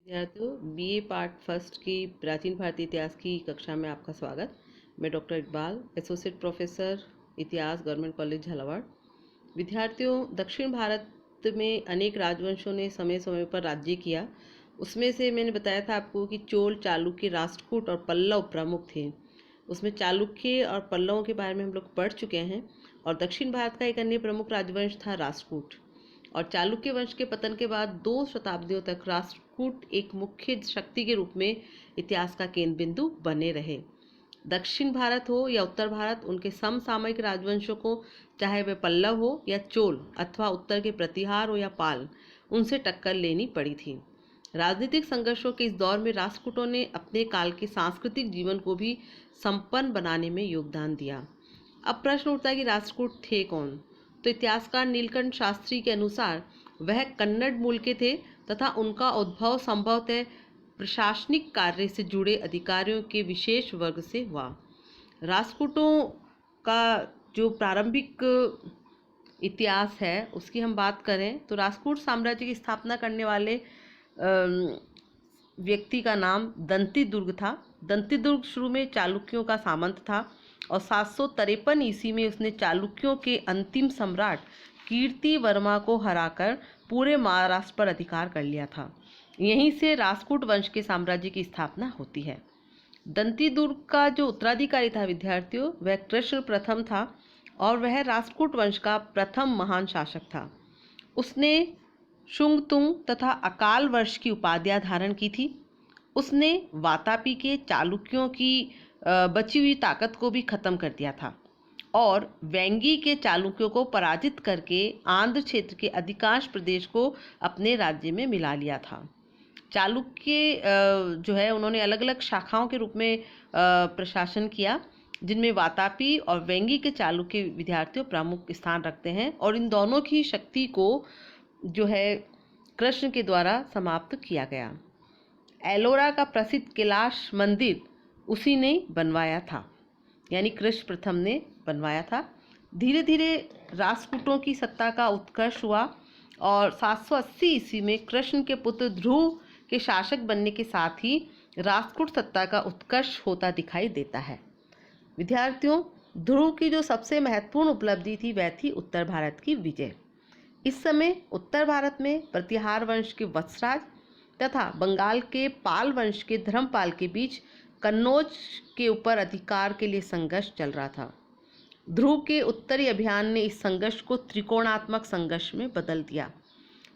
विद्यार्थियों BA part first की प्राचीन भारतीय इतिहास की कक्षा में आपका स्वागत। मैं डॉक्टर इकबाल, एसोसिएट प्रोफेसर इतिहास, गवर्नमेंट कॉलेज झालावाड़। विद्यार्थियों, दक्षिण भारत में अनेक राजवंशों ने समय समय पर राज्य किया। उसमें से मैंने बताया था आपको कि चोल, चालुक्य, राष्ट्रकूट और पल्लव प्रमुख थे। उसमें चालुक्य और पल्लवों के बारे में हम लोग पढ़ चुके हैं। और दक्षिण भारत का एक अन्य प्रमुख राजवंश था राष्ट्रकूट। और चालुक्य वंश के पतन के बाद 2 शताब्दियों तक राष्ट्रकूट एक मुख्य शक्ति के रूप में इतिहास का केंद्र बिंदु बने रहे। दक्षिण भारत हो या उत्तर भारत, उनके समसामयिक राजवंशों को, चाहे वे पल्लव हो या चोल अथवा उत्तर के प्रतिहार हो या पाल, उनसे टक्कर लेनी पड़ी थी। राजनीतिक संघर्षों के इस दौर में राष्ट्रकूटों ने अपने काल के सांस्कृतिक जीवन को भी संपन्न बनाने में योगदान दिया। अब प्रश्न उठता है कि राष्ट्रकूट थे कौन? तो इतिहासकार नीलकंठ शास्त्री के अनुसार वह कन्नड़ मूल के थे तथा उनका उद्भव संभवतः प्रशासनिक कार्य से जुड़े अधिकारियों के विशेष वर्ग से हुआ। राष्ट्रकूटों का जो प्रारंभिक इतिहास है उसकी हम बात करें तो राष्ट्रकूट साम्राज्य की स्थापना करने वाले व्यक्ति का नाम दंतिदुर्ग था। दंतिदुर्ग शुरू में चालुक्यों का सामंत था और 753 ईस्वी में उसने चालुक्यों के अंतिम सम्राट कीर्ति वर्मा को हराकर पूरे महाराष्ट्र पर अधिकार कर लिया था। यहीं से राष्ट्रकूट वंश के साम्राज्य की स्थापना होती है। दंतिदुर्ग का जो उत्तराधिकारी था विद्यार्थियों, वह कृष्ण प्रथम था और वह राष्ट्रकूट वंश का प्रथम महान शासक था। उसने शुंगतुंग तथा अकाल वर्ष की उपाधियां धारण की थी। उसने वातापी के चालुक्यों की बची हुई ताकत को भी खत्म कर दिया था और वेंगी के चालुक्यों को पराजित करके आंध्र क्षेत्र के अधिकांश प्रदेश को अपने राज्य में मिला लिया था। चालुक्य जो है उन्होंने अलग अलग शाखाओं के रूप में प्रशासन किया, जिनमें वातापी और वेंगी के चालुक्य विद्यार्थियों प्रमुख स्थान रखते हैं और इन दोनों की शक्ति को जो है कृष्ण के द्वारा समाप्त किया गया। एलोरा का प्रसिद्ध कैलाश मंदिर उसी ने बनवाया था, यानी कृष्ण प्रथम ने बनवाया था। धीरे धीरे राष्ट्रकूटों की सत्ता का उत्कर्ष हुआ और 780 ईस्वी में कृष्ण के पुत्र ध्रुव के शासक बनने के साथ ही राष्ट्रकूट सत्ता का उत्कर्ष होता दिखाई देता है। विद्यार्थियों, ध्रुव की जो सबसे महत्वपूर्ण उपलब्धि थी वह थी उत्तर भारत की विजय। इस समय उत्तर भारत में प्रतिहार वंश के वत्सराज तथा बंगाल के पाल वंश के धर्मपाल के बीच कन्नौज के ऊपर अधिकार के लिए संघर्ष चल रहा था। ध्रुव के उत्तरी अभियान ने इस संघर्ष को त्रिकोणात्मक संघर्ष में बदल दिया,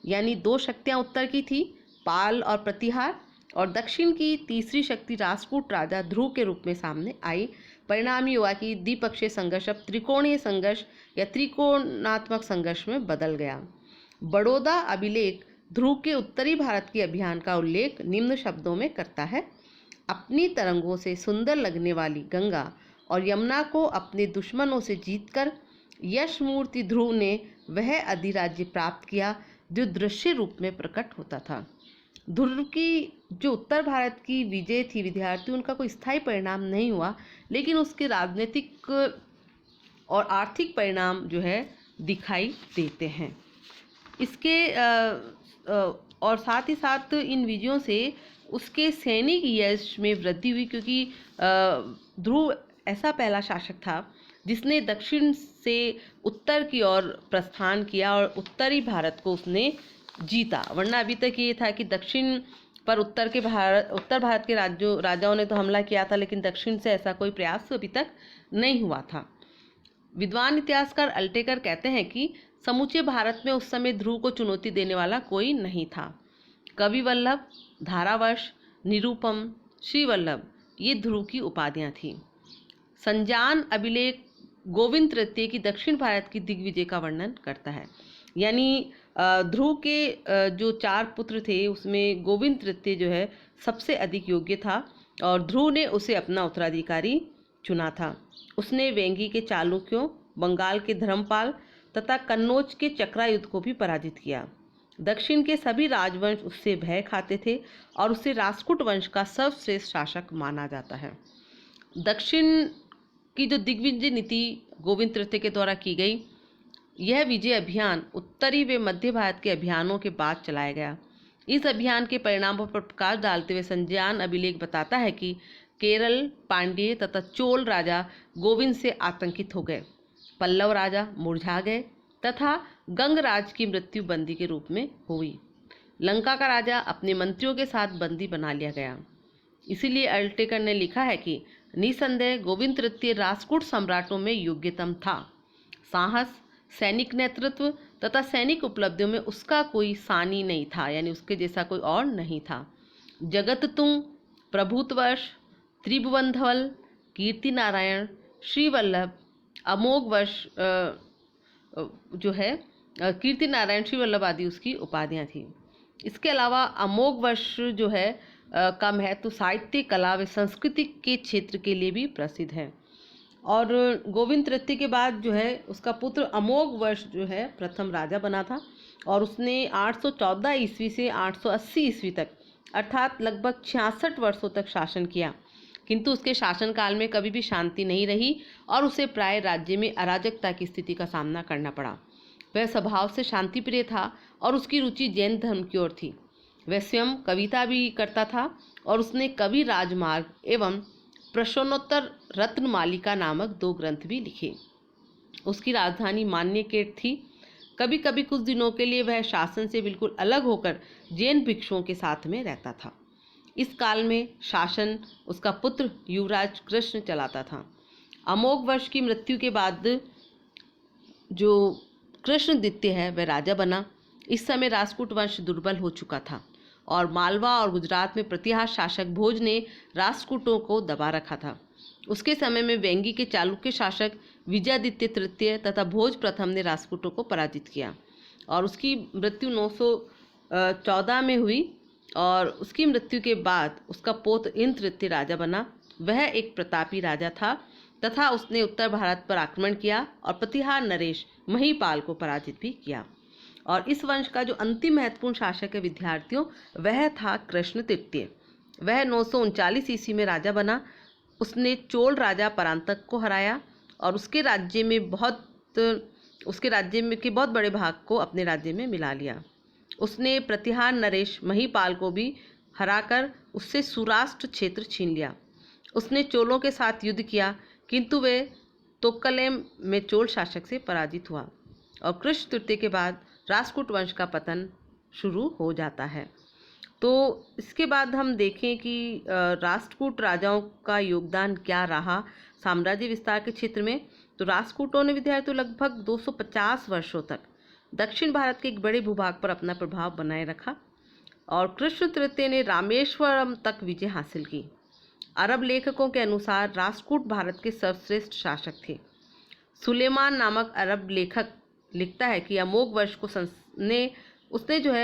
यानी 2 शक्तियां उत्तर की थी, पाल और प्रतिहार, और दक्षिण की तीसरी शक्ति राष्ट्रकूट राजा ध्रुव के रूप में सामने आई। परिणाम ये हुआ कि द्विपक्षीय संघर्ष अब त्रिकोणीय संघर्ष या त्रिकोणात्मक संघर्ष में बदल गया। बड़ौदा अभिलेख ध्रुव के उत्तरी भारत के अभियान का उल्लेख निम्न शब्दों में करता है: अपनी तरंगों से सुंदर लगने वाली गंगा और यमुना को अपने दुश्मनों से जीतकर यशमूर्ति ध्रुव ने वह अधिराज्य प्राप्त किया जो दृश्य रूप में प्रकट होता था। ध्रुव की जो उत्तर भारत की विजय थी विद्यार्थी, उनका कोई स्थायी परिणाम नहीं हुआ, लेकिन उसके राजनीतिक और आर्थिक परिणाम जो है दिखाई देते हैं। इसके और साथ ही साथ इन विजयों से उसके सैनिक यश में वृद्धि हुई, क्योंकि ध्रुव ऐसा पहला शासक था जिसने दक्षिण से उत्तर की ओर प्रस्थान किया और उत्तरी भारत को उसने जीता। वरना अभी तक ये था कि दक्षिण पर उत्तर भारत के राजाओं ने तो हमला किया था, लेकिन दक्षिण से ऐसा कोई प्रयास अभी तक नहीं हुआ था। विद्वान इतिहासकार अल्टेकर कहते हैं कि समूचे भारत में उस समय ध्रुव को चुनौती देने वाला कोई नहीं था। कवि वल्लभ, धारावर्ष, निरूपम, श्रीवल्लभ ये ध्रुव की उपाधियां थीं। संजान अभिलेख गोविंद तृतीय की दक्षिण भारत की दिग्विजय का वर्णन करता है, यानी ध्रुव के जो 4 पुत्र थे उसमें गोविंद तृतीय जो है सबसे अधिक योग्य था और ध्रुव ने उसे अपना उत्तराधिकारी चुना था। उसने वेंगी के चालुक्यों, बंगाल के धर्मपाल तथा कन्नौज के चक्रायुद्ध को भी पराजित किया। दक्षिण के सभी राजवंश उससे भय खाते थे और उसे राष्ट्रकूट वंश का सर्वश्रेष्ठ शासक माना जाता है। दक्षिण की जो दिग्विजय नीति गोविंद तृतीय के द्वारा की गई, यह विजय अभियान उत्तरी व मध्य भारत के अभियानों के बाद चलाया गया। इस अभियान के परिणामों पर प्रकाश डालते हुए संज्ञान अभिलेख बताता है कि केरल पांड्य तथा चोल राजा गोविंद से आतंकित हो गए, पल्लव राजा मुरझा गए तथा गंगराज की मृत्यु बंदी के रूप में हुई। लंका का राजा अपने मंत्रियों के साथ बंदी बना लिया गया। इसीलिए अल्टेकर ने लिखा है कि निसंदेह गोविंद तृतीय राष्ट्रकूट सम्राटों में योग्यतम था। साहस, सैनिक नेतृत्व तथा सैनिक उपलब्धियों में उसका कोई सानी नहीं था, यानी उसके जैसा कोई और नहीं था। जगत तुंग, प्रभुत्वर्ष, त्रिभुवन धवल, कीर्ति नारायण, श्रीवल्लभ, अमोघ वर्ष जो है कीर्ति नारायण, श्रीवल्लभ आदि उसकी उपाधियां थी। इसके अलावा अमोघ वर्ष जो है का महत्व साहित्य, कला व संस्कृति के क्षेत्र के लिए भी प्रसिद्ध है। और गोविंद तृतीय के बाद जो है उसका पुत्र अमोघ वर्ष जो है प्रथम राजा बना था और उसने 814 ईस्वी से 880 ईस्वी तक अर्थात लगभग 66 वर्षों तक शासन किया, किंतु उसके शासनकाल में कभी भी शांति नहीं रही और उसे प्राय राज्य में अराजकता की स्थिति का सामना करना पड़ा। वह स्वभाव से शांतिप्रिय था और उसकी रुचि जैन धर्म की ओर थी। वह स्वयं कविता भी करता था और उसने कवि राजमार्ग एवं प्रश्नोत्तर रत्नमालिका नामक 2 ग्रंथ भी लिखे। उसकी राजधानी मान्यकेट थी। कभी कभी कुछ दिनों के लिए वह शासन से बिल्कुल अलग होकर जैन भिक्षुओं के साथ में रहता था। इस काल में शासन उसका पुत्र युवराज कृष्ण चलाता था। अमोघ वर्ष की मृत्यु के बाद जो कृष्ण द्वितीय है वह राजा बना। इस समय राष्ट्रकूट वंश दुर्बल हो चुका था और मालवा और गुजरात में प्रतिहार शासक भोज ने राष्ट्रकूटों को दबा रखा था। उसके समय में वेंगी के चालुक्य शासक विजयादित्य तृतीय तथा भोज प्रथम ने राष्ट्रकूटों को पराजित किया और उसकी मृत्यु 914 में हुई और उसकी मृत्यु के बाद उसका पौत्र इंद्र तृतीय राजा बना। वह एक प्रतापी राजा था तथा उसने उत्तर भारत पर आक्रमण किया और प्रतिहार नरेश महीपाल को पराजित भी किया। और इस वंश का जो अंतिम महत्वपूर्ण शासक है विद्यार्थियों, वह था कृष्ण तृतीय। वह 939 ईस्वी में राजा बना। उसने चोल राजा परांतक को हराया और उसके राज्य में के बहुत बड़े भाग को अपने राज्य में मिला लिया। उसने प्रतिहार नरेश महीपाल को भी हराकर उससे सुराष्ट्र क्षेत्र छीन लिया। उसने चोलों के साथ युद्ध किया किंतु वे तोक्कलेम में चोल शासक से पराजित हुआ और कृष्ण तृतीय के बाद राष्ट्रकूट वंश का पतन शुरू हो जाता है। तो इसके बाद हम देखें कि राष्ट्रकूट राजाओं का योगदान क्या रहा साम्राज्य विस्तार के क्षेत्र में। तो राष्ट्रकूटों ने विद्यार्थियों लगभग 250 वर्षों तक दक्षिण भारत के एक बड़े भूभाग पर अपना प्रभाव बनाए रखा और कृष्ण तृतीय ने रामेश्वरम तक विजय हासिल की। अरब लेखकों के अनुसार राष्ट्रकूट भारत के सर्वश्रेष्ठ शासक थे। सुलेमान नामक अरब लेखक लिखता है कि अमोघ वर्ष को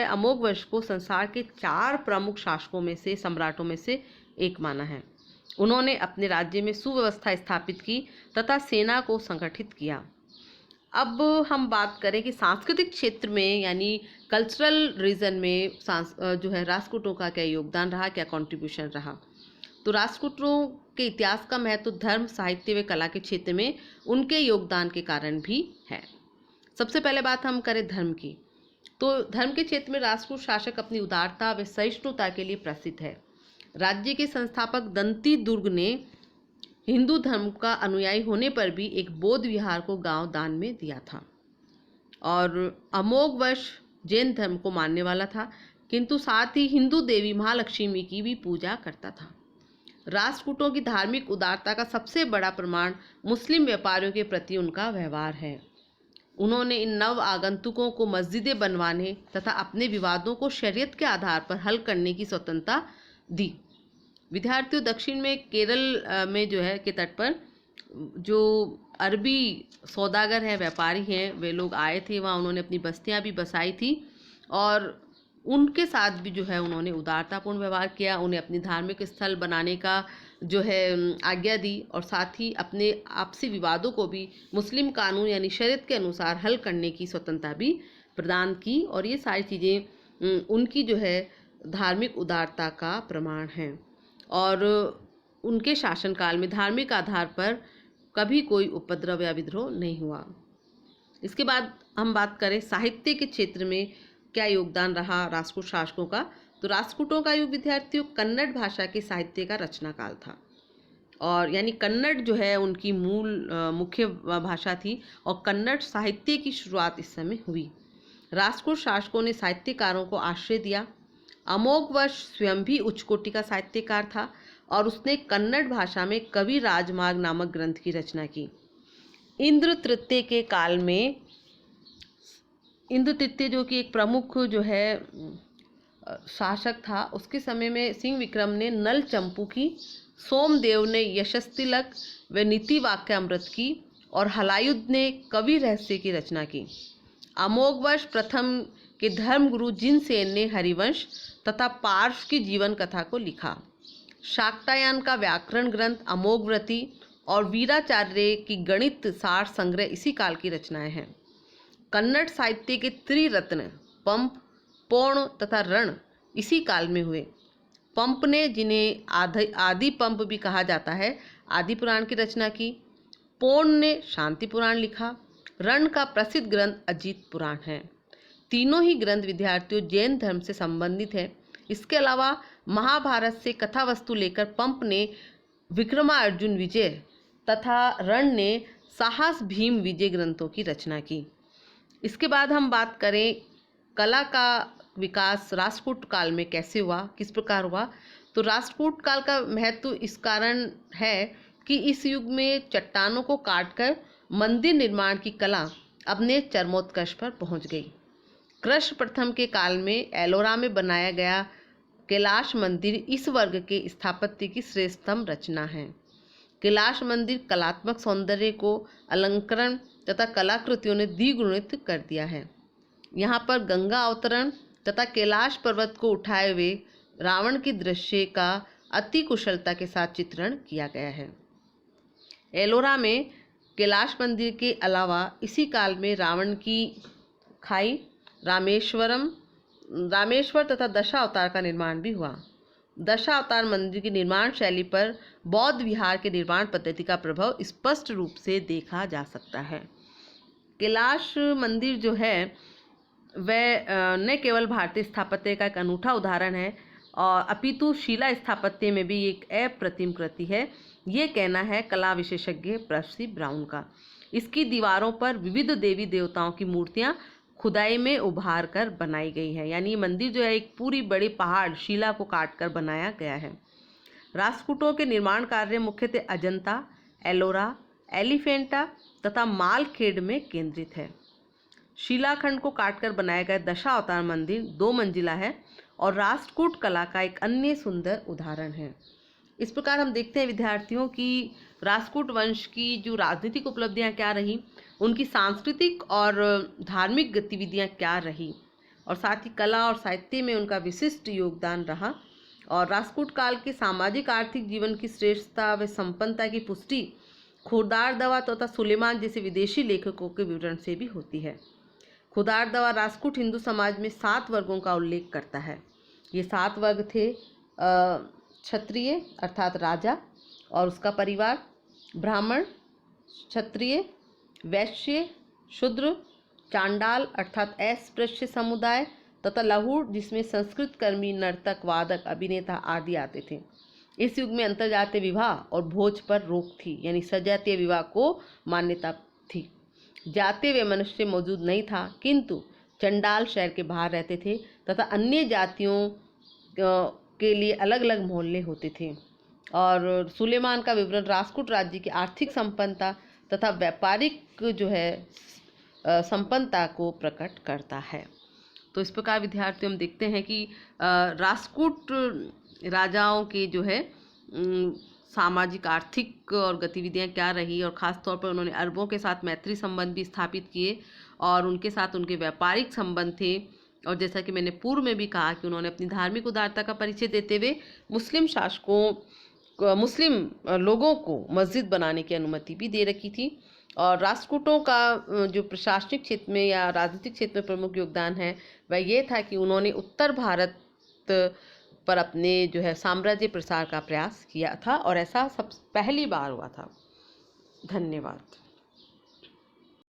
अमोघ वर्ष को संसार के 4 प्रमुख शासकों में से सम्राटों में से एक माना है। उन्होंने अपने राज्य में सुव्यवस्था स्थापित की तथा सेना को संगठित किया। अब हम बात करें कि सांस्कृतिक क्षेत्र में यानी कल्चरल रीजन में जो है राष्ट्रकूटों का क्या योगदान रहा, क्या कंट्रीब्यूशन रहा। तो राष्ट्रकूटों के इतिहास का महत्व धर्म, साहित्य व कला के क्षेत्र में उनके योगदान के कारण भी है। सबसे पहले बात हम करें धर्म की, तो धर्म के क्षेत्र में राष्ट्रकूट शासक अपनी उदारता व सहिष्णुता के लिए प्रसिद्ध है। राज्य के संस्थापक दंती दुर्ग ने हिंदू धर्म का अनुयायी होने पर भी एक बौद्ध विहार को गांव दान में दिया था और अमोघ वर्ष जैन धर्म को मानने वाला था किंतु साथ ही हिंदू देवी महालक्ष्मी की भी पूजा करता था। राष्ट्रकूटों की धार्मिक उदारता का सबसे बड़ा प्रमाण मुस्लिम व्यापारियों के प्रति उनका व्यवहार है। उन्होंने इन नव आगंतुकों को मस्जिदें बनवाने तथा अपने विवादों को शरीयत के आधार पर हल करने की स्वतंत्रता दी। विद्यार्थियों, दक्षिण में केरल में जो है के तट पर जो अरबी सौदागर हैं, व्यापारी हैं, वे लोग आए थे वहाँ, उन्होंने अपनी बस्तियाँ भी बसाई थी और उनके साथ भी जो है उन्होंने उदारतापूर्ण व्यवहार किया। उन्हें अपनी धार्मिक स्थल बनाने का जो है आज्ञा दी और साथ ही अपने आपसी विवादों को भी मुस्लिम कानून यानी शरीयत के अनुसार हल करने की स्वतंत्रता भी प्रदान की और ये सारी चीज़ें उनकी जो है धार्मिक उदारता का प्रमाण हैं। और उनके शासनकाल में धार्मिक आधार पर कभी कोई उपद्रव या विद्रोह नहीं हुआ। इसके बाद हम बात करें साहित्य के क्षेत्र में क्या योगदान रहा राष्ट्रकूट शासकों का, तो राष्ट्रकूटों का युग विद्यार्थियों कन्नड़ भाषा के साहित्य का रचना काल था, और यानी कन्नड़ जो है उनकी मूल मुख्य भाषा थी, और कन्नड़ साहित्य की शुरुआत इस समय हुई। राष्ट्रकूट शासकों ने साहित्यकारों को आश्रय दिया। अमोघवर्ष स्वयं भी उच्च कोटि का साहित्यकार था और उसने कन्नड़ भाषा में कवि राजमार्ग नामक ग्रंथ की रचना की। इंद्र तृतीय के काल में, इंद्र तृतीय जो कि एक प्रमुख जो है शासक था, उसके समय में सिंह विक्रम ने नल चंपू की, सोमदेव ने यशस्तिलक व नीति वाक्यामृत की, और हलायुध ने कवि रहस्य की रचना की। अमोघवर्ष प्रथम के धर्मगुरु जिनसेन ने हरिवंश तथा पार्श की जीवन कथा को लिखा। शाक्टायन का व्याकरण ग्रंथ अमोघवृत्ति और वीराचार्य की गणित सार संग्रह इसी काल की रचनाएं हैं। कन्नड़ साहित्य के त्रिरत्न पंप, पोण तथा रण इसी काल में हुए। पंप ने, जिन्हें आदि पंप भी कहा जाता है, आदि पुराण की रचना की। पोण ने शांति पुराण लिखा। रण का प्रसिद्ध ग्रंथ अजीत पुराण है। तीनों ही ग्रंथ विद्यार्थियों जैन धर्म से संबंधित है। इसके अलावा महाभारत से कथा वस्तु लेकर पंप ने विक्रमार्जुन विजय तथा रण ने साहस भीम विजय ग्रंथों की रचना की। इसके बाद हम बात करें कला का विकास राष्ट्रकूट काल में कैसे हुआ, किस प्रकार हुआ। तो राष्ट्रकूट काल का महत्व इस कारण है कि इस युग में चट्टानों को काटकर मंदिर निर्माण की कला अपने चरमोत्कर्ष पर पहुंच गई। कृष्ण प्रथम के काल में एलोरा में बनाया गया कैलाश मंदिर इस वर्ग के स्थापत्य की श्रेष्ठतम रचना है। कैलाश मंदिर कलात्मक सौंदर्य को अलंकरण तथा कलाकृतियों ने द्विगुणित कर दिया है। यहाँ पर गंगा अवतरण तथा कैलाश पर्वत को उठाए हुए रावण के दृश्य का अति कुशलता के साथ चित्रण किया गया है। एलोरा में कैलाश मंदिर के अलावा इसी काल में रावण की खाई, रामेश्वर तथा दशावतार का निर्माण भी हुआ। दशावतार मंदिर की निर्माण शैली पर बौद्ध विहार के निर्माण पद्धति का प्रभाव स्पष्ट रूप से देखा जा सकता है। कैलाश मंदिर जो है वह न केवल भारतीय स्थापत्य का एक अनूठा उदाहरण है, और अपितु शिला स्थापत्य में भी एक अप्रतिम कृति है, ये कहना है कला विशेषज्ञ पर्सी ब्राउन का। इसकी दीवारों पर विविध देवी देवताओं की मूर्तियां खुदाई में उभार कर बनाई गई है। यानी ये मंदिर जो है एक पूरी बड़ी पहाड़ शिला को काट कर बनाया गया है। राष्ट्रकूटों के निर्माण कार्य मुख्यतः अजंता, एलोरा, एलिफेंटा तथा मालखेड़ में केंद्रित है। शिलाखंड को काटकर बनाया गया दशावतार मंदिर 2 मंजिला है और राष्ट्रकूट कला का एक अन्य सुंदर उदाहरण है। इस प्रकार हम देखते हैं विद्यार्थियों की राष्ट्रकूट वंश की जो राजनीतिक उपलब्धियां क्या रही, उनकी सांस्कृतिक और धार्मिक गतिविधियां क्या रही, और साथ ही कला और साहित्य में उनका विशिष्ट योगदान रहा। और राष्ट्रकूट काल के सामाजिक आर्थिक जीवन की श्रेष्ठता व संपन्नता की पुष्टि खुदार दवा तथा सुलेमान जैसे विदेशी लेखकों के विवरण से भी होती है। खुदार दवा राष्ट्रकूट हिंदू समाज में 7 वर्गों का उल्लेख करता है। ये 7 वर्ग थे क्षत्रिय अर्थात राजा और उसका परिवार, ब्राह्मण, क्षत्रिय, वैश्य, शूद्र, चांडाल अर्थात अस्पृश्य समुदाय तथा लहुड़ जिसमें संस्कृत कर्मी, नर्तक, वादक, अभिनेता आदि आते थे। इस युग में अंतर्जातीय विवाह और भोज पर रोक थी, यानी सजातीय विवाह को मान्यता थी। जातीय व मनुष्य मौजूद नहीं था, किंतु चंडाल शहर के बाहर रहते थे तथा अन्य जातियों के लिए अलग अलग मोहल्ले होते थे। और सुलेमान का विवरण राष्ट्रकूट राज्य की आर्थिक संपन्नता तथा व्यापारिक जो है संपन्नता को प्रकट करता है। तो इस प्रकार विद्यार्थी हम देखते हैं कि राष्ट्रकूट राजाओं के जो है सामाजिक आर्थिक और गतिविधियां क्या रही, और ख़ास तौर पर उन्होंने अरबों के साथ मैत्री संबंध भी स्थापित किए और उनके साथ उनके व्यापारिक संबंध थे। और जैसा कि मैंने पूर्व में भी कहा कि उन्होंने अपनी धार्मिक उदारता का परिचय देते हुए मुस्लिम मुस्लिम लोगों को मस्जिद बनाने की अनुमति भी दे रखी थी। और राष्ट्रकूटों का जो प्रशासनिक क्षेत्र में या राजनीतिक क्षेत्र में प्रमुख योगदान है वह ये था कि उन्होंने उत्तर भारत पर अपने जो है साम्राज्य प्रसार का प्रयास किया था, और ऐसा सब पहली बार हुआ था। धन्यवाद।